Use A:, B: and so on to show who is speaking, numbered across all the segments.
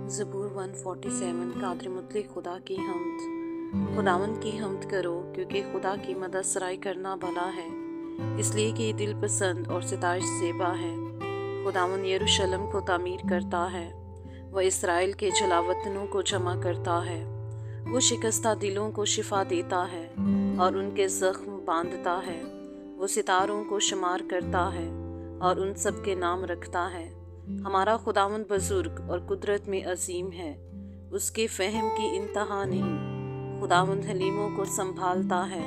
A: ज़बूर 147 कादिर मुतलक खुदा की हम्द। खुदावंद की हम्द करो क्योंकि खुदा की मदद सराई करना भला है, इसलिए कि दिल पसंद और सिताइश ज़ेबा है। खुदावंद यरूशलेम को तामीर करता है, वह इसराइल के जलावतनों को जमा करता है। वो शिकस्ता दिलों को शिफा देता है और उनके ज़ख्म बांधता है। वो सितारों को शुमार करता है और उन सब के नाम रखता है। हमारा खुदावंद बुजुर्ग और कुदरत में अजीम है, उसके फ़हम की इंतहा नहीं। खुदावंद हलीमों को संभालता है,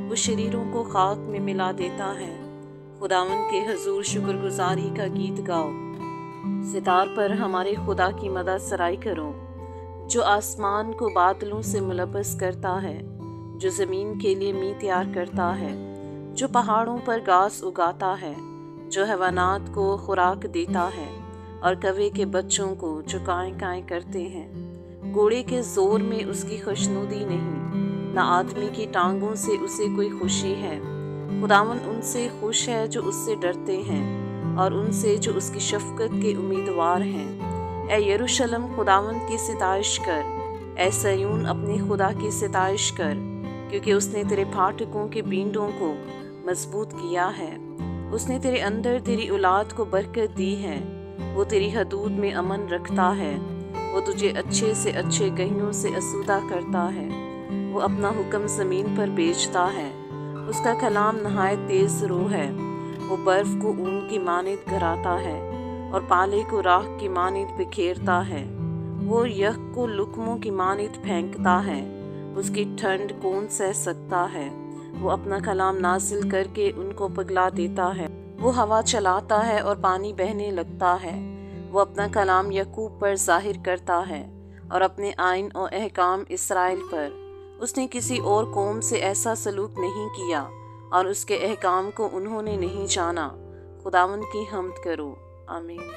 A: वो शरीरों को खाक में मिला देता है। खुदावंद के हजूर शुक्रगुजारी का गीत गाओ, सितार पर हमारे खुदा की मदद सराई करो। जो आसमान को बादलों से मुलब्बस करता है, जो ज़मीन के लिए मींह तैयार करता है, जो पहाड़ों पर घास उगाता है, जो हैवानात को खुराक देता है और कौवे के बच्चों को जो काएं काएं करते हैं। घोड़े के जोर में उसकी खुशनुदी नहीं, न आदमी की टांगों से उसे कोई खुशी है। खुदावंद उनसे खुश है जो उससे डरते हैं और उनसे जो उसकी शफकत के उम्मीदवार हैं। ए यरूशलेम खुदावंद की सिताइश कर, ए सयून अपने खुदा की सिताइश कर, क्योंकि उसने तेरे फाटकों के बींडों को मजबूत किया है। उसने तेरे अंदर तेरी औलाद को बरकत दी है। वो तेरी हदूद में अमन रखता है। वो तुझे अच्छे से अच्छे गहियों से आसूदा करता है। वो अपना हुक्म ज़मीन पर बेचता है। उसका कलाम नहायत तेज़ रूह है। वो बर्फ़ को ऊन की मानित घराता है और पाले को राख की मानित बिखेरता है। वो यख को लुकमों की मानित फेंकता है। उसकी ठंड कौन सह सकता है। वो अपना कलाम नाजिल करके उनको पिघला देता है। वो हवा चलाता है और पानी बहने लगता है। वो अपना कलाम यकूब पर जाहिर करता है और अपने आइन और अहकाम इसराइल पर। उसने किसी और कौम से ऐसा सलूक नहीं किया और उसके अहकाम को उन्होंने नहीं जाना। खुदावंद की हम्द करो। आमीन।